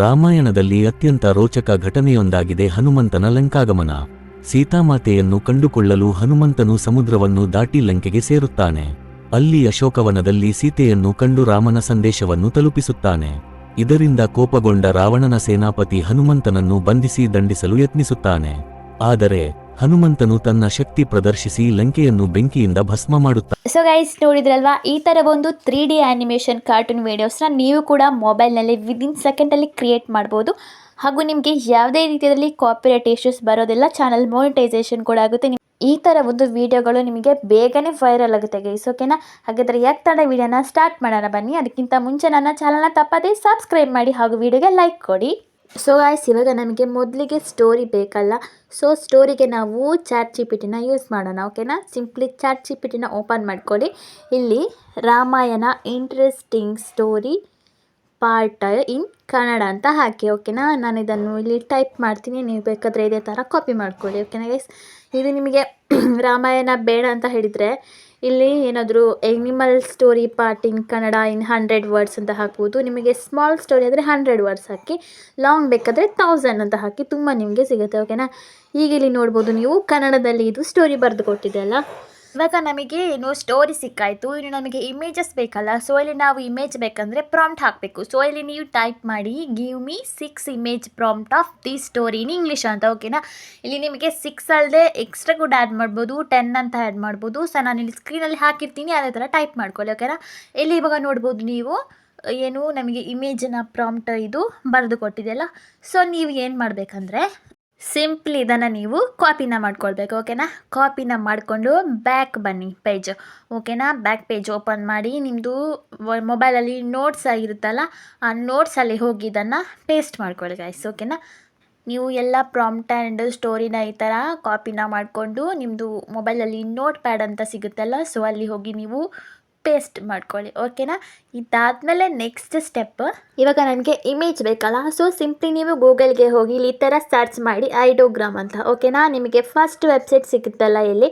ರಾಮಾಯಣದಲ್ಲಿ ಅತ್ಯಂತ ರೋಚಕ ಘಟನೆಯೊಂದಾಗಿದೆ ಹನುಮಂತನ ಲಂಕಾಗಮನ. ಸೀತಾಮಾತೆಯನ್ನು ಕಂಡುಕೊಳ್ಳಲು ಹನುಮಂತನು ಸಮುದ್ರವನ್ನು ದಾಟಿ ಲಂಕೆಗೆ ಸೇರುತ್ತಾನೆ. ಅಲ್ಲಿ ಅಶೋಕವನದಲ್ಲಿ ಸೀತೆಯನ್ನು ಕಂಡು ರಾಮನ ಸಂದೇಶವನ್ನು ತಲುಪಿಸುತ್ತಾನೆ. ಇದರಿಂದ ಕೋಪಗೊಂಡ ರಾವಣನ ಸೇನಾಪತಿ ಹನುಮಂತನನ್ನು ಬಂಧಿಸಿ ದಂಡಿಸಲು ಯತ್ನಿಸುತ್ತಾನೆ. ಆದರೆ ಹನುಮಂತನು ತನ್ನ ಶಕ್ತಿ ಪ್ರದರ್ಶಿಸಿ ಲಂಕೆಯನ್ನು ಬೆಂಕಿಯಿಂದ ಭಸ್ಮ ಮಾಡುತ್ತಾನೆ. ಸೊ ಗೈಸ್, ನೋಡಿದ್ರಲ್ವಾ, ಈ ಥರ ಒಂದು 3D ಆ್ಯನಿಮೇಷನ್ ಕಾರ್ಟೂನ್ ವೀಡಿಯೋಸ್ನ ನೀವು ಕೂಡ ಮೊಬೈಲ್ನಲ್ಲಿ ವಿದಿನ್ ಸೆಕೆಂಡಲ್ಲಿ ಕ್ರಿಯೇಟ್ ಮಾಡ್ಬೋದು. ಹಾಗೂ ನಿಮಗೆ ಯಾವುದೇ ರೀತಿಯಲ್ಲಿ ಕಾಪಿರೈಟ್ ಇಶ್ಯೂಸ್ ಬರೋದಿಲ್ಲ. ಚಾನಲ್ ಮಾನಿಟೈಸೇಷನ್ ಕೂಡ ಆಗುತ್ತೆ. ಈ ಥರ ಒಂದು ವೀಡಿಯೋಗಳು ನಿಮಗೆ ಬೇಗನೆ ವೈರಲ್ ಆಗುತ್ತೆ ಗೈಸ್, ಓಕೆನಾ? ಹಾಗಾದರೆ ಯಾಕೆ ತಡ, ವೀಡಿಯೋನ ಸ್ಟಾರ್ಟ್ ಮಾಡೋಣ ಬನ್ನಿ. ಅದಕ್ಕಿಂತ ಮುಂಚೆ ನನ್ನ ಚಾನಲ್ನ ತಪ್ಪದೇ ಸಬ್ಸ್ಕ್ರೈಬ್ ಮಾಡಿ ಹಾಗೂ ವಿಡಿಯೋಗೆ ಲೈಕ್ ಕೊಡಿ. ಸೊ ಗಾಯ್ಸ್, ಇವಾಗ ನಮಗೆ ಮೊದಲಿಗೆ ಸ್ಟೋರಿ ಬೇಕಲ್ಲ. ಸೊ ಸ್ಟೋರಿಗೆ ನಾವು ChatGPTನ ಯೂಸ್ ಮಾಡೋಣ, ಓಕೆನಾ? ಸಿಂಪ್ಲಿ ChatGPTನ ಓಪನ್ ಮಾಡ್ಕೊಳ್ಳಿ. ಇಲ್ಲಿ Ramayana interesting story part in Kannada ಅಂತ ಹಾಕಿ, ಓಕೆನಾ? ನಾನು ಇದನ್ನು ಇಲ್ಲಿ ಟೈಪ್ ಮಾಡ್ತೀನಿ, ನೀವು ಬೇಕಾದರೆ ಇದೇ ಥರ ಕಾಪಿ ಮಾಡ್ಕೊಳ್ಳಿ, ಓಕೆನಾ ಗೈಸ್? ಇದು ನಿಮಗೆ ರಾಮಾಯಣ ಬೇಡ ಅಂತ ಹೇಳಿದರೆ ಇಲ್ಲಿ ಏನಾದರೂ animal story part in Kannada in 100 words ಅಂತ ಹಾಕ್ಬೋದು. ನಿಮಗೆ ಸ್ಮಾಲ್ ಸ್ಟೋರಿ ಆದರೆ 100 ವರ್ಡ್ಸ್ ಹಾಕಿ, ಲಾಂಗ್ ಬೇಕಾದರೆ 1000 ಅಂತ ಹಾಕಿ, ತುಂಬ ನಿಮಗೆ ಸಿಗುತ್ತೆ, ಓಕೆನಾ? ಈಗ ಇಲ್ಲಿ ನೋಡ್ಬೋದು ನೀವು ಕನ್ನಡದಲ್ಲಿ ಇದು ಸ್ಟೋರಿ ಬರೆದು ಕೊಟ್ಟಿದೆಯಲ್ಲ. ಇವಾಗ ನಮಗೆ ಏನು ಸ್ಟೋರಿ ಸಿಕ್ಕಾಯಿತು, ಇನ್ನು ನಮಗೆ ಇಮೇಜಸ್ ಬೇಕಲ್ಲ. ಸೊ ಇಲ್ಲಿ ನಾವು ಇಮೇಜ್ ಬೇಕಂದರೆ ಪ್ರಾಂಪ್ಟ್ ಹಾಕಬೇಕು. ಸೊ ಇಲ್ಲಿ ನೀವು ಟೈಪ್ ಮಾಡಿ give me 6 image prompt of the story in English ಅಂತ, ಓಕೆನಾ? ಇಲ್ಲಿ ನಿಮಗೆ 6 ಅಲ್ಲದೆ ಎಕ್ಸ್ಟ್ರಾ ಕೂಡ ಆ್ಯಡ್ ಮಾಡ್ಬೋದು, 10 ಅಂತ ಆ್ಯಡ್ ಮಾಡ್ಬೋದು. ಸೊ ನಾನು ಇಲ್ಲಿ ಸ್ಕ್ರೀನಲ್ಲಿ ಹಾಕಿರ್ತೀನಿ, ಅದೇ ಥರ ಟೈಪ್ ಮಾಡ್ಕೊಳ್ಳಿ, ಓಕೆನಾ? ಇಲ್ಲಿ ಇವಾಗ ನೋಡ್ಬೋದು ನೀವು ಏನು ನಮಗೆ ಇಮೇಜಿನ ಪ್ರಾಂಪ್ಟ್ ಇದು ಬರೆದು ಕೊಟ್ಟಿದೆಯಲ್ಲ. ಸೊ ನೀವು ಏನು ಮಾಡಬೇಕಂದ್ರೆ ಸಿಂಪ್ಲಿ ಇದನ್ನು ನೀವು ಕಾಪಿನ ಮಾಡ್ಕೊಳ್ಬೇಕು, ಓಕೆನಾ? ಕಾಪಿನ ಮಾಡಿಕೊಂಡು ಬ್ಯಾಕ್ ಬನ್ನಿ ಪೇಜ್, ಓಕೆನಾ? ಬ್ಯಾಕ್ ಪೇಜ್ ಓಪನ್ ಮಾಡಿ ನಿಮ್ಮದು ಮೊಬೈಲಲ್ಲಿ ನೋಟ್ಸ್ ಆಗಿರುತ್ತಲ್ಲ, ಆ ನೋಟ್ಸಲ್ಲಿ ಹೋಗಿ ಇದನ್ನು ಪೇಸ್ಟ್ ಮಾಡ್ಕೊಳ್ಳಿ ಗೈಸ್, ಓಕೆನಾ? ನೀವು ಎಲ್ಲ ಪ್ರಾಂಪ್ಟ್ ಆ್ಯಂಡ್ ಸ್ಟೋರಿನ ಈ ಥರ ಕಾಪಿನ ಮಾಡಿಕೊಂಡು ನಿಮ್ಮದು ಮೊಬೈಲಲ್ಲಿ ನೋಟ್ ಪ್ಯಾಡ್ ಅಂತ ಸಿಗುತ್ತಲ್ಲ, ಸೊ ಅಲ್ಲಿ ಹೋಗಿ ನೀವು ಪೇಸ್ಟ್ ಮಾಡ್ಕೊಳ್ಳಿ, ಓಕೆನಾ? ಇದಾದಮೇಲೆ ನೆಕ್ಸ್ಟ್ ಸ್ಟೆಪ್, ಇವಾಗ ನನಗೆ ಇಮೇಜ್ ಬೇಕಲ್ಲ. ಸೊ ಸಿಂಪ್ಲಿ ನೀವು ಗೂಗಲ್ಗೆ ಹೋಗಿ ಇಲ್ಲಿ ಈ ಥರ ಸರ್ಚ್ ಮಾಡಿ ಐಡೋಗ್ರಾಮ್ ಅಂತ, ಓಕೆನಾ? ನಿಮಗೆ ಫಸ್ಟ್ ವೆಬ್ಸೈಟ್ ಸಿಗುತ್ತಲ್ಲ ಇಲ್ಲಿ,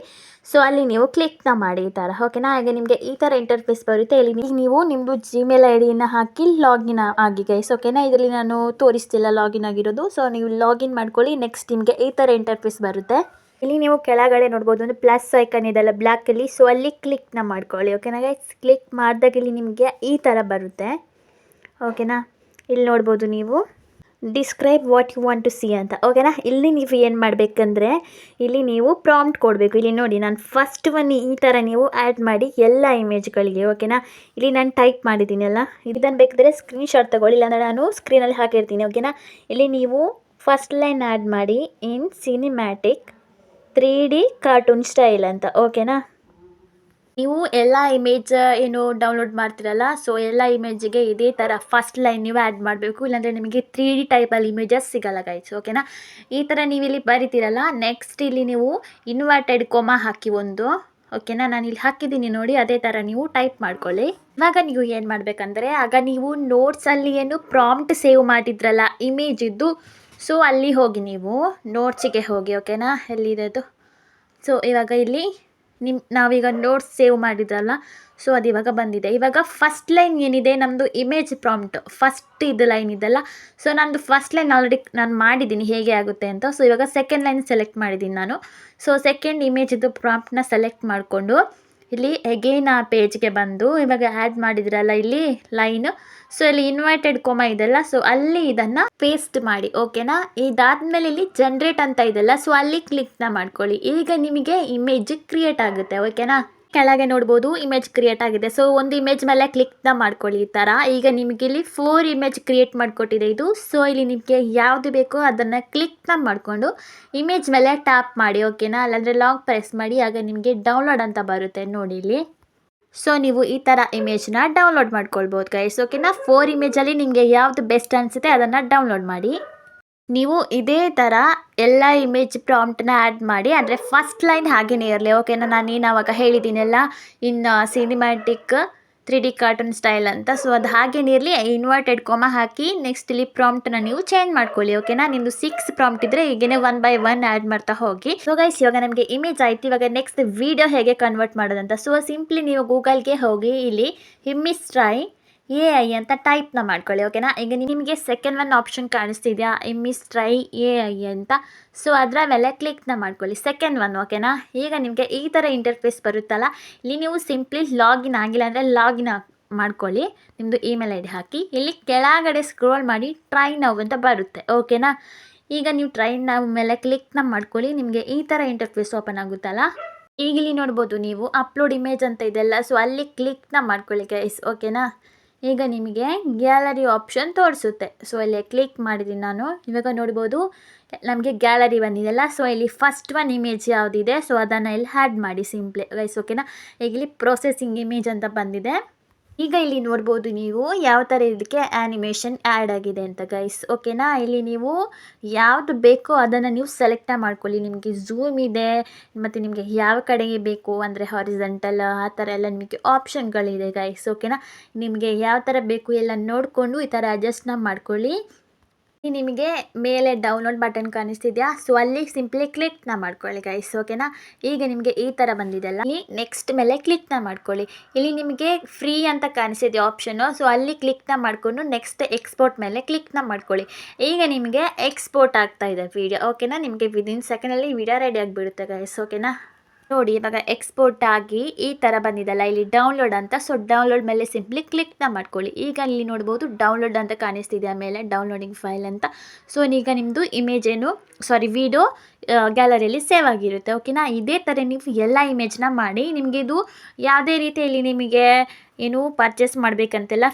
ಸೊ ಅಲ್ಲಿ ನೀವು ಕ್ಲಿಕ್ನ ಮಾಡಿ ಈ ಥರ, ಓಕೆನಾ? ಹಾಗೆ ನಿಮಗೆ ಈ ಥರ ಇಂಟರ್ಫೇಸ್ ಬರುತ್ತೆ. ಇಲ್ಲಿ ನೀವು ನಿಮ್ಮದು ಜಿಮೇಲ್ ID ಹಾಕಿ ಲಾಗಿನ್ ಆಗಿ ಗೈಸ್, ಓಕೆನಾ? ಇದರಲ್ಲಿ ನಾನು ತೋರಿಸ್ತಿಲ್ಲ ಲಾಗಿನ್ ಆಗಿರೋದು. ಸೊ ನೀವು ಲಾಗಿನ್ ಮಾಡ್ಕೊಳ್ಳಿ. ನೆಕ್ಸ್ಟ್ ನಿಮಗೆ ಈ ಥರ ಇಂಟರ್ಫೇಸ್ ಬರುತ್ತೆ. ಇಲ್ಲಿ ನೀವು ಕೆಳಗಡೆ ನೋಡ್ಬೋದು ಒಂದು ಪ್ಲಸ್ ಐಕನ್ ಇದೆಲ್ಲ ಬ್ಲ್ಯಾಕಲ್ಲಿ, ಸೊ ಅಲ್ಲಿ ಕ್ಲಿಕ್ನ ಮಾಡ್ಕೊಳ್ಳಿ, ಓಕೆನಾ ಗೈಸ್? ಕ್ಲಿಕ್ ಮಾಡಿದಾಗ ಇಲ್ಲಿ ನಿಮಗೆ ಈ ಥರ ಬರುತ್ತೆ, ಓಕೆನಾ? ಇಲ್ಲಿ ನೋಡ್ಬೋದು ನೀವು describe what you want to see ಅಂತ, ಓಕೆನಾ? ಇಲ್ಲಿ ನೀವು ಏನು ಮಾಡಬೇಕಂದ್ರೆ ಇಲ್ಲಿ ನೀವು ಪ್ರಾಂಪ್ಟ್ ಕೊಡಬೇಕು. ಇಲ್ಲಿ ನೋಡಿ, ನಾನು ಫಸ್ಟ್ ಒನ್ ಈ ಥರ ನೀವು ಆ್ಯಡ್ ಮಾಡಿ ಎಲ್ಲ ಇಮೇಜ್ಗಳಿಗೆ, ಓಕೆನಾ? ಇಲ್ಲಿ ನಾನು ಟೈಪ್ ಮಾಡಿದ್ದೀನಿ ಅಲ್ಲ, ಇದನ್ನು ಬೇಕಾದರೆ ಸ್ಕ್ರೀನ್ಶಾಟ್ ತೊಗೊಳ್ಳಿ, ಇಲ್ಲಾಂದರೆ ನಾನು ಸ್ಕ್ರೀನಲ್ಲಿ ಹಾಕಿರ್ತೀನಿ, ಓಕೆನಾ? ಇಲ್ಲಿ ನೀವು ಫಸ್ಟ್ ಲೈನ್ ಆ್ಯಡ್ ಮಾಡಿ ಇನ್ ಸಿನಿಮ್ಯಾಟಿಕ್ 3D ಕಾರ್ಟೂನ್ ಸ್ಟೈಲ್ ಅಂತ, ಓಕೆನಾ? ನೀವು ಎಲ್ಲ ಇಮೇಜ್ ಏನು ಡೌನ್ಲೋಡ್ ಮಾಡ್ತಿರಲ್ಲ, ಸೊ ಎಲ್ಲ ಇಮೇಜಿಗೆ ಇದೇ ಥರ ಫಸ್ಟ್ ಲೈನ್ ನೀವು ಆ್ಯಡ್ ಮಾಡಬೇಕು, ಇಲ್ಲಾಂದರೆ ನಿಮಗೆ 3D ಟೈಪಲ್ಲಿ ಇಮೇಜಸ್ ಸಿಗಲ್ಲ ಗೈಸ್, ಓಕೆನಾ? ಈ ಥರ ನೀವು ಇಲ್ಲಿ ಬರಿತೀರಲ್ಲ, ನೆಕ್ಸ್ಟ್ ಇಲ್ಲಿ ನೀವು ಇನ್ವರ್ಟೆಡ್ ಕೊಮಾ ಹಾಕಿ ಒಂದು, ಓಕೆನಾ? ನಾನು ಇಲ್ಲಿ ಹಾಕಿದ್ದೀನಿ ನೋಡಿ, ಅದೇ ಥರ ನೀವು ಟೈಪ್ ಮಾಡ್ಕೊಳ್ಳಿ. ಇವಾಗ ನೀವು ಏನು ಮಾಡಬೇಕಂದ್ರೆ, ಆಗ ನೀವು ನೋಟ್ಸಲ್ಲಿ ಏನು ಪ್ರಾಂಪ್ಟ್ ಸೇವ್ ಮಾಡಿದ್ರಲ್ಲ ಇಮೇಜ್ ಇದ್ದು, ಸೊ ಅಲ್ಲಿ ಹೋಗಿ ನೀವು ನೋಟ್ಸಿಗೆ ಹೋಗಿ, ಓಕೆನಾ? ಎಲ್ಲಿದೆ ಅದು? ಸೊ ಇವಾಗ ಇಲ್ಲಿ ನಾವೀಗ ನೋಟ್ಸ್ ಸೇವ್ ಮಾಡಿದ್ರಲ್ಲ, ಸೊ ಅದು ಇವಾಗ ಬಂದಿದೆ. ಇವಾಗ ಫಸ್ಟ್ ಲೈನ್ ಏನಿದೆ ನಮ್ಮದು ಇಮೇಜ್ ಪ್ರಾಂಪ್ಟ್, ಫಸ್ಟ್ ಇದು ಲೈನ್ ಇದೆಲ್ಲ, ಸೊ ನಂದು ಫಸ್ಟ್ ಲೈನ್ ಆಲ್ರೆಡಿ ನಾನು ಮಾಡಿದ್ದೀನಿ ಹೇಗೆ ಆಗುತ್ತೆ ಅಂತ. ಸೊ ಇವಾಗ ಸೆಕೆಂಡ್ ಲೈನ್ ಸೆಲೆಕ್ಟ್ ಮಾಡಿದ್ದೀನಿ ನಾನು. ಸೊ ಸೆಕೆಂಡ್ ಇಮೇಜಿದ್ದು ಪ್ರಾಂಪ್ಟ್ನ ಸೆಲೆಕ್ಟ್ ಮಾಡಿಕೊಂಡು ಇಲ್ಲಿ ಅಗೈನ್ ಆ ಪೇಜ್ಗೆ ಬಂದು ಇವಾಗ ಆ್ಯಡ್ ಮಾಡಿದ್ರಲ್ಲ ಇಲ್ಲಿ ಲೈನ್, ಸೊ ಇಲ್ಲಿ ಇನ್ವರ್ಟೆಡ್ ಕೊಮಾ ಇದೆಲ್ಲ, ಸೊ ಅಲ್ಲಿ ಇದನ್ನು ಪೇಸ್ಟ್ ಮಾಡಿ, ಓಕೆನಾ? ಇದಾದಮೇಲೆ ಇಲ್ಲಿ ಜನ್ರೇಟ್ ಅಂತ ಇದೆಲ್ಲ, ಸೊ ಅಲ್ಲಿ ಕ್ಲಿಕ್ನ ಮಾಡ್ಕೊಳ್ಳಿ. ಈಗ ನಿಮಗೆ ಇಮೇಜ್ ಕ್ರಿಯೇಟ್ ಆಗುತ್ತೆ, ಓಕೆನಾ? ಕೆಳಗೆ ನೋಡ್ಬೋದು ಇಮೇಜ್ ಕ್ರಿಯೇಟ್ ಆಗಿದೆ. ಸೊ ಒಂದು ಇಮೇಜ್ ಮೇಲೆ ಕ್ಲಿಕ್ನ ಮಾಡ್ಕೊಳ್ಳಿ ಈ ಥರ. ಈಗ ನಿಮಗೆ ಇಲ್ಲಿ 4 ಇಮೇಜ್ ಕ್ರಿಯೇಟ್ ಮಾಡಿಕೊಟ್ಟಿದೆ ಇದು. ಸೊ ಇಲ್ಲಿ ನಿಮಗೆ ಯಾವುದು ಬೇಕೋ ಅದನ್ನು ಕ್ಲಿಕ್ನ ಮಾಡಿಕೊಂಡು ಇಮೇಜ್ ಮೇಲೆ ಟ್ಯಾಪ್ ಮಾಡಿ, ಓಕೆನಾ? ಅಲ್ಲಾಂದರೆ ಲಾಂಗ್ ಪ್ರೆಸ್ ಮಾಡಿ, ಆಗ ನಿಮಗೆ ಡೌನ್ಲೋಡ್ ಅಂತ ಬರುತ್ತೆ ನೋಡಿ ಇಲ್ಲಿ. ಸೊ ನೀವು ಈ ಥರ ಇಮೇಜ್ನ ಡೌನ್ಲೋಡ್ ಮಾಡ್ಕೊಳ್ಬೋದು ಗೈಸ್, ಓಕೆನಾ? 4 ಇಮೇಜಲ್ಲಿ ನಿಮಗೆ ಯಾವುದು ಬೆಸ್ಟ್ ಅನಿಸುತ್ತೆ ಅದನ್ನು ಡೌನ್ಲೋಡ್ ಮಾಡಿ. ನೀವು ಇದೇ ಥರ ಎಲ್ಲ ಇಮೇಜ್ ಪ್ರಾಂಪ್ಟನ್ನ ಆ್ಯಡ್ ಮಾಡಿ, ಅಂದರೆ ಫಸ್ಟ್ ಲೈನ್ ಹಾಗೇ ಇರಲಿ, ಓಕೆನಾ? ನಾನೇನು ಆವಾಗ ಹೇಳಿದ್ದೀನಲ್ಲ ಇನ್ನು ಸಿನಿಮ್ಯಾಟಿಕ್ 3D ಕಾರ್ಟೂನ್ ಸ್ಟೈಲ್ ಅಂತ, ಸೊ ಅದು ಹಾಗೇ ಇರಲಿ. ಇನ್ವರ್ಟೆಡ್ ಕೊಮಾ ಹಾಕಿ ನೆಕ್ಸ್ಟ್ ಇಲ್ಲಿ ಪ್ರಾಂಪ್ಟನ್ನ ನೀವು ಚೇಂಜ್ ಮಾಡ್ಕೊಳ್ಳಿ, ಓಕೆನಾ? ನಿಮ್ಮದು 6 ಪ್ರಾಂಪ್ಟ್ ಇದ್ದರೆ ಈಗೇನೆ 1 by 1 ಆ್ಯಡ್ ಮಾಡ್ತಾ ಹೋಗಿ. ಸೊ ಗೈಸ್, ಇವಾಗ ನಮಗೆ ಇಮೇಜ್ ಆಯಿತು. ಇವಾಗ ನೆಕ್ಸ್ಟ್ ವೀಡಿಯೋ ಹೇಗೆ ಕನ್ವರ್ಟ್ ಮಾಡೋದಂತ. ಸೊ ಸಿಂಪ್ಲಿ ನೀವು ಗೂಗಲ್ಗೆ ಹೋಗಿ ಇಲ್ಲಿ ಹಿಮ್ಮಿಸ್ ಟ್ರೈ AI ಅಂತ ಟೈಪ್ನ ಮಾಡ್ಕೊಳ್ಳಿ. ಓಕೆನಾ. ಈಗ ನಿಮಗೆ ಸೆಕೆಂಡ್ ಒನ್ ಆಪ್ಷನ್ ಕಾಣಿಸ್ತಿದೆಯಾ, ಟ್ರೈ AI ಅಂತ. ಸೊ ಅದರ ಮೇಲೆ ಕ್ಲಿಕ್ನ ಮಾಡ್ಕೊಳ್ಳಿ, ಸೆಕೆಂಡ್ ಒನ್. ಓಕೆನಾ. ಈಗ ನಿಮಗೆ ಈ ಥರ ಇಂಟರ್ಫೇಸ್ ಬರುತ್ತಲ್ಲ, ಇಲ್ಲಿ ನೀವು ಸಿಂಪ್ಲಿ ಲಾಗಿನ್ ಆಗಿಲ್ಲ ಅಂದರೆ ಲಾಗಿನ್ ಮಾಡ್ಕೊಳ್ಳಿ, ನಿಮ್ಮದು ಇಮೇಲ್ ID ಹಾಕಿ. ಇಲ್ಲಿ ಕೆಳಗಡೆ ಸ್ಕ್ರೋಲ್ ಮಾಡಿ ಟ್ರೈ ನೌ ಅಂತ ಬರುತ್ತೆ. ಓಕೆನಾ. ಈಗ ನೀವು ಟ್ರೈ ನೌ ಮೇಲೆ ಕ್ಲಿಕ್ನ ಮಾಡ್ಕೊಳ್ಳಿ, ನಿಮಗೆ ಈ ಥರ ಇಂಟರ್ಫೇಸ್ ಓಪನ್ ಆಗುತ್ತಲ್ಲ. ಈಗ ಇಲ್ಲಿ ನೋಡ್ಬೋದು ನೀವು ಅಪ್ಲೋಡ್ ಇಮೇಜ್ ಅಂತ ಇದೆಲ್ಲ, ಸೊ ಅಲ್ಲಿ ಕ್ಲಿಕ್ನ ಮಾಡ್ಕೊಳ್ಳಿ ಗೈಸ್. ಓಕೆನಾ. ಈಗ ನಿಮಗೆ ಗ್ಯಾಲರಿ ಆಪ್ಷನ್ ತೋರಿಸುತ್ತೆ, ಸೊ ಇಲ್ಲಿ ಕ್ಲಿಕ್ ಮಾಡಿದ್ದೀನಿ ನಾನು. ಇವಾಗ ನೋಡ್ಬೋದು ನಮಗೆ ಗ್ಯಾಲರಿ ಬಂದಿದೆಲ್ಲ, ಸೊ ಇಲ್ಲಿ ಫಸ್ಟ್ ಒನ್ ಇಮೇಜ್ ಯಾವುದಿದೆ ಸೊ ಅದನ್ನು ಇಲ್ಲಿ ಆ್ಯಡ್ ಮಾಡಿ ಸಿಂಪ್ಲಿ ಗೈಸ್. ಓಕೆನಾ. ಈಗ ಇಲ್ಲಿ ಪ್ರೊಸೆಸಿಂಗ್ ಇಮೇಜ್ ಅಂತ ಬಂದಿದೆ. ಈಗ ಇಲ್ಲಿ ನೋಡ್ಬೋದು ನೀವು ಯಾವ ಥರ ಇದಕ್ಕೆ ಆ್ಯನಿಮೇಷನ್ ಆ್ಯಡ್ ಆಗಿದೆ ಅಂತ ಗೈಸ್. ಓಕೆನಾ. ಇಲ್ಲಿ ನೀವು ಯಾವುದು ಬೇಕೋ ಅದನ್ನು ನೀವು ಸೆಲೆಕ್ಟ ಮಾಡ್ಕೊಳ್ಳಿ. ನಿಮಗೆ ಝೂಮ್ ಇದೆ ಮತ್ತು ನಿಮಗೆ ಯಾವ ಕಡೆಗೆ ಬೇಕು ಅಂದರೆ ಹಾರಿಜೆಂಟಲ್ ಆ ಥರ ಎಲ್ಲ ನಿಮಗೆ ಆಪ್ಷನ್ಗಳಿದೆ ಗೈಸ್. ಓಕೆನಾ. ನಿಮಗೆ ಯಾವ ಥರ ಬೇಕು ಎಲ್ಲ ನೋಡಿಕೊಂಡು ಈ ಥರ ಅಡ್ಜಸ್ಟ್ನ ಮಾಡ್ಕೊಳ್ಳಿ. ನಿಮಗೆ ಮೇಲೆ ಡೌನ್ಲೋಡ್ ಬಟನ್ ಕಾಣಿಸ್ತಿದೆಯಾ, ಸೊ ಅಲ್ಲಿ ಸಿಂಪ್ಲಿ ಕ್ಲಿಕ್ನ ಮಾಡ್ಕೊಳ್ಳಿ ಗೈಸ್. ಓಕೆನಾ. ಈಗ ನಿಮಗೆ ಈ ಥರ ಬಂದಿದೆಲ್ಲ, ಇಲ್ಲಿ ನೆಕ್ಸ್ಟ್ ಮೇಲೆ ಕ್ಲಿಕ್ನ ಮಾಡ್ಕೊಳ್ಳಿ. ಇಲ್ಲಿ ನಿಮಗೆ ಫ್ರೀ ಅಂತ ಕಾಣಿಸ್ತಿದೆ ಆಪ್ಷನ್ನು, ಸೊ ಅಲ್ಲಿ ಕ್ಲಿಕ್ನ ಮಾಡಿಕೊಂಡು ನೆಕ್ಸ್ಟ್ ಎಕ್ಸ್ಪೋರ್ಟ್ ಮೇಲೆ ಕ್ಲಿಕ್ನ ಮಾಡ್ಕೊಳ್ಳಿ. ಈಗ ನಿಮಗೆ ಎಕ್ಸ್ಪೋರ್ಟ್ ಆಗ್ತಾ ಇದೆ ವಿಡಿಯೋ. ಓಕೆನಾ. ನಿಮಗೆ ವಿದಿನ್ ಸೆಕೆಂಡಲ್ಲಿ ವಿಡಿಯೋ ರೆಡಿ ಆಗಿಬಿಡುತ್ತೆ ಗೈಸ್. ಓಕೆನಾ. ನೋಡಿ ಇವಾಗ ಎಕ್ಸ್ಪೋರ್ಟ್ ಆಗಿ ಈ ಥರ ಬಂದಿದೆಲ್ಲ, ಇಲ್ಲಿ ಡೌನ್ಲೋಡ್ ಅಂತ, ಸೊ ಡೌನ್ಲೋಡ್ ಮೇಲೆ ಸಿಂಪ್ಲಿ ಕ್ಲಿಕ್ನ ಮಾಡ್ಕೊಳ್ಳಿ. ಈಗ ಇಲ್ಲಿ ನೋಡ್ಬೋದು ಡೌನ್ಲೋಡ್ ಅಂತ ಕಾಣಿಸ್ತಿದೆ ಆಮೇಲೆ ಡೌನ್ಲೋಡಿಂಗ್ ಫೈಲ್ ಅಂತ. ಸೊ ಈಗ ನಿಮ್ಮದು ವಿಡಿಯೋ ಗ್ಯಾಲರಿಯಲ್ಲಿ ಸೇವ್ ಆಗಿರುತ್ತೆ. ಓಕೆನಾ. ಇದೇ ಥರ ನೀವು ಎಲ್ಲ ಇಮೇಜ್ನ ಮಾಡಿ, ನಿಮಗೆ ಇದು ಯಾವುದೇ ರೀತಿಯಲ್ಲಿ ನಿಮಗೆ ಏನು ಪರ್ಚೇಸ್ ಮಾಡಬೇಕಂತೆಲ್ಲ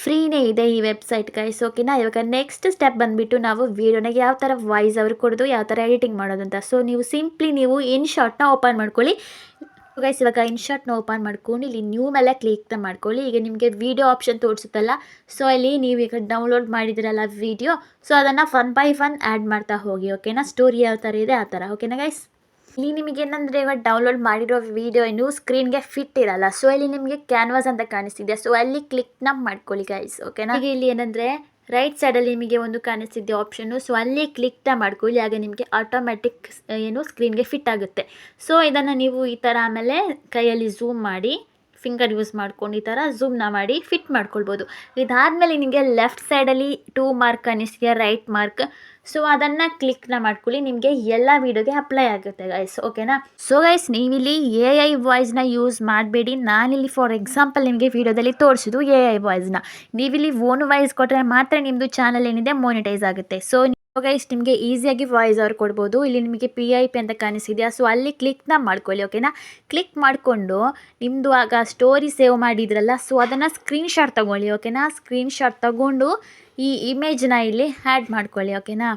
ಫ್ರೀನೇ ಇದೆ ಈ ವೆಬ್ಸೈಟ್ ಗೈಸ್. ಓಕೆನಾ. ಇವಾಗ ನೆಕ್ಸ್ಟ್ ಸ್ಟೆಪ್ ಬಂದುಬಿಟ್ಟು ನಾವು ವೀಡಿಯೋನಾಗ ಯಾವ ಥರ ವಾಯ್ಸ್ ಅವ್ರು ಕೊಡೋದು, ಯಾವ ಥರ ಎಡಿಟಿಂಗ್ ಮಾಡೋದು ಅಂತ. ಸೊ ನೀವು ಸಿಂಪ್ಲಿ ನೀವು ಇನ್ಶಾಟ್ನ ಓಪನ್ ಮಾಡ್ಕೊಳ್ಳಿ ಗೈಸ್. ಇವಾಗ ಇನ್ಶಾಟ್ನ ಓಪನ್ ಮಾಡ್ಕೊಂಡು ಇಲ್ಲಿ ನ್ಯೂ ಮೇಲೆ ಕ್ಲಿಕ್ನ ಮಾಡ್ಕೊಳ್ಳಿ. ಈಗ ನಿಮಗೆ ವೀಡಿಯೋ ಆಪ್ಷನ್ ತೋರಿಸುತ್ತಲ್ಲ, ಸೊ ಅಲ್ಲಿ ನೀವು ಈಗ ಡೌನ್ಲೋಡ್ ಮಾಡಿದಿರಲ್ಲ ವೀಡಿಯೋ, ಸೊ ಅದನ್ನು 1 by 1 ಆ್ಯಡ್ ಮಾಡ್ತಾ ಹೋಗಿ. ಓಕೆನಾ. ಸ್ಟೋರಿ ಯಾವ ಥರ ಇದೆ ಆ ಥರ. ಓಕೆನಾ ಗೈಸ್. ಇಲ್ಲಿ ನಿಮಗೆ ಏನಂದರೆ ಇವಾಗ ಡೌನ್ಲೋಡ್ ಮಾಡಿರೋ ವೀಡಿಯೋ ಏನು ಸ್ಕ್ರೀನ್ಗೆ ಫಿಟ್ ಇರಲ್ಲ, ಸೊ ಇಲ್ಲಿ ನಿಮಗೆ ಕ್ಯಾನ್ವಾಸ್ ಅಂತ ಕಾಣಿಸ್ತಿದೆ, ಸೊ ಅಲ್ಲಿ ಕ್ಲಿಕ್ನ ಮಾಡ್ಕೊಳ್ಳಿ ಗೈಸ್. ಓಕೆನಾ. ಈಗ ಇಲ್ಲಿ ಏನಂದರೆ ರೈಟ್ ಸೈಡಲ್ಲಿ ನಿಮಗೆ ಒಂದು ಕಾಣಿಸ್ತಿದೆ ಆಪ್ಷನ್ನು, ಸೊ ಅಲ್ಲಿ ಕ್ಲಿಕ್ನ ಮಾಡ್ಕೊಳ್ಳಿ. ಆಗ ನಿಮಗೆ ಆಟೋಮ್ಯಾಟಿಕ್ ಸ್ಕ್ರೀನ್ಗೆ ಫಿಟ್ ಆಗುತ್ತೆ. ಸೊ ಇದನ್ನು ನೀವು ಈ ಥರ ಆಮೇಲೆ ಕೈಯಲ್ಲಿ ಝೂಮ್ ಮಾಡಿ ಫಿಂಗರ್ ಯೂಸ್ ಮಾಡ್ಕೊಂಡು ಈ ಥರ ಝೂಮ್ನ ಮಾಡಿ ಫಿಟ್ ಮಾಡ್ಕೊಳ್ಬೋದು. ಇದಾದಮೇಲೆ ನಿಮಗೆ ಲೆಫ್ಟ್ ಸೈಡಲ್ಲಿ 2 ಮಾರ್ಕ್ ಕಾಣಿಸ್ತಿದೆ, ರೈಟ್ ಮಾರ್ಕ್, ಸೊ ಅದನ್ನು ಕ್ಲಿಕ್ನ ಮಾಡ್ಕೊಳ್ಳಿ. ನಿಮಗೆ ಎಲ್ಲ ವೀಡಿಯೋಗೆ ಅಪ್ಲೈ ಆಗುತ್ತೆ ಗೈಸ್. ಓಕೆನಾ. ಸೊ ಗೈಸ್ ನೀವಿಲ್ಲಿ AI ವಾಯ್ಸ್ನ ಯೂಸ್ ಮಾಡಬೇಡಿ. ನಾನಿಲ್ಲಿ ಫಾರ್ ಎಕ್ಸಾಂಪಲ್ ನಿಮಗೆ ವೀಡಿಯೋದಲ್ಲಿ ತೋರಿಸಿದ್ದು AI ವಾಯ್ಸ್ನ. ನೀವಿಲ್ಲಿ ಓನ್ ವಾಯ್ಸ್ ಕೊಟ್ಟರೆ ಮಾತ್ರ ನಿಮ್ಮದು ಚಾನಲ್ ಏನಿದೆ ಮಾನಿಟೈಸ್ ಆಗುತ್ತೆ. ಸೊ ಗೈಸ್ ನಿಮಗೆ ಈಸಿಯಾಗಿ ವಾಯ್ಸ್ ಅವ್ರು ಕೊಡ್ಬೋದು. ಇಲ್ಲಿ ನಿಮಗೆ PIP ಅಂತ ಕಾಣಿಸಿದೆಯಾ, ಸೊ ಅಲ್ಲಿ ಕ್ಲಿಕ್ನ ಮಾಡ್ಕೊಳ್ಳಿ. ಓಕೆನಾ. ಕ್ಲಿಕ್ ಮಾಡಿಕೊಂಡು ನಿಮ್ಮದು ಆಗ ಸ್ಟೋರಿ ಸೇವ್ ಮಾಡಿದ್ರಲ್ಲ, ಸೊ ಅದನ್ನು ಸ್ಕ್ರೀನ್ಶಾಟ್ ತೊಗೊಳ್ಳಿ. ಓಕೆನಾ. ಸ್ಕ್ರೀನ್ಶಾಟ್ ತೊಗೊಂಡು ಈ ಇಮೇಜ್ನ ಇಲ್ಲಿ ಆ್ಯಡ್ ಮಾಡ್ಕೊಳ್ಳಿ. ಓಕೆನಾ.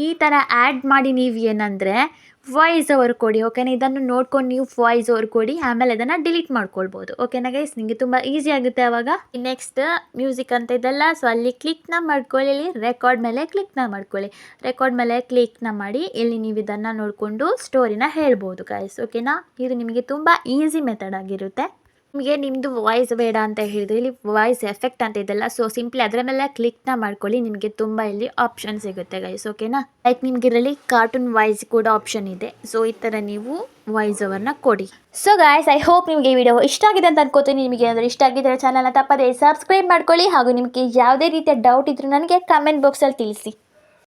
ಈ ಥರ ಆ್ಯಡ್ ಮಾಡಿ ನೀವು ಏನಂದರೆ ವಾಯ್ಸ್ ಓವರ್ ಕೊಡಿ. ಓಕೆನಾ. ಇದನ್ನು ನೋಡ್ಕೊಂಡು ನೀವು ವಾಯ್ಸ್ ಓವರ್ ಕೊಡಿ, ಆಮೇಲೆ ಅದನ್ನು ಡಿಲೀಟ್ ಮಾಡ್ಕೊಳ್ಬೋದು. ಓಕೆನಾ ಗೈಸ್. ನಿಮಗೆ ತುಂಬ ಈಸಿ ಆಗುತ್ತೆ ಆವಾಗ. ನೆಕ್ಸ್ಟ್ ಮ್ಯೂಸಿಕ್ ಅಂತ ಇದೆಲ್ಲ, ಸೊ ಅಲ್ಲಿ ಕ್ಲಿಕ್ನ ಮಾಡ್ಕೊಳ್ಳಿ. ಇಲ್ಲಿ ರೆಕಾರ್ಡ್ ಮೇಲೆ ಕ್ಲಿಕ್ನ ಮಾಡ್ಕೊಳ್ಳಿ. ರೆಕಾರ್ಡ್ ಮೇಲೆ ಕ್ಲಿಕ್ನ ಮಾಡಿ ಇಲ್ಲಿ ನೀವು ಇದನ್ನು ನೋಡಿಕೊಂಡು ಸ್ಟೋರಿನ ಹೇಳ್ಬೋದು ಗೈಸ್. ಓಕೆನಾ. ಇದು ನಿಮಗೆ ತುಂಬ ಈಸಿ ಮೆಥಡ್ ಆಗಿರುತ್ತೆ. ನಿಮಗೆ ನಿಮ್ಮದು ವಾಯ್ಸ್ ಬೇಡ ಅಂತ ಹೇಳಿದ್ರೆ ಇಲ್ಲಿ ವಾಯ್ಸ್ ಎಫೆಕ್ಟ್ ಅಂತ ಇದೆಲ್ಲ, ಸೊ ಸಿಂಪ್ಲಿ ಅದರ ಮೇಲೆ ಕ್ಲಿಕ್ನ ಮಾಡ್ಕೊಳ್ಳಿ. ನಿಮಗೆ ತುಂಬ ಇಲ್ಲಿ ಆಪ್ಷನ್ ಸಿಗುತ್ತೆ ಗೈಸ್. ಓಕೆನಾ. ಲೈಕ್ ನಿಮ್ಗೆ ಇದರಲ್ಲಿ ಕಾರ್ಟೂನ್ ವಾಯ್ಸ್ ಕೂಡ ಆಪ್ಷನ್ ಇದೆ, ಸೊ ಈ ಥರ ನೀವು ವಾಯ್ಸ್ ಓವರ್ನ ಕೊಡಿ. ಸೊ ಗೈಸ್ ಐ ಹೋಪ್ ನಿಮಗೆ ಈ ವಿಡಿಯೋ ಇಷ್ಟ ಆಗಿದೆ ಅಂತ ಅನ್ಕೋತೀನಿ. ನಿಮಗೆ ಏನಾದರೂ ಇಷ್ಟ ಆಗಿದ್ದರೆ ಚಾನಲ್ನ ತಪ್ಪದೇ ಸಬ್ಸ್ಕ್ರೈಬ್ ಮಾಡ್ಕೊಳ್ಳಿ. ಹಾಗೂ ನಿಮಗೆ ಯಾವುದೇ ರೀತಿಯ ಡೌಟ್ ಇದ್ರೂ ನನಗೆ ಕಮೆಂಟ್ ಬಾಕ್ಸಲ್ಲಿ ತಿಳಿಸಿ.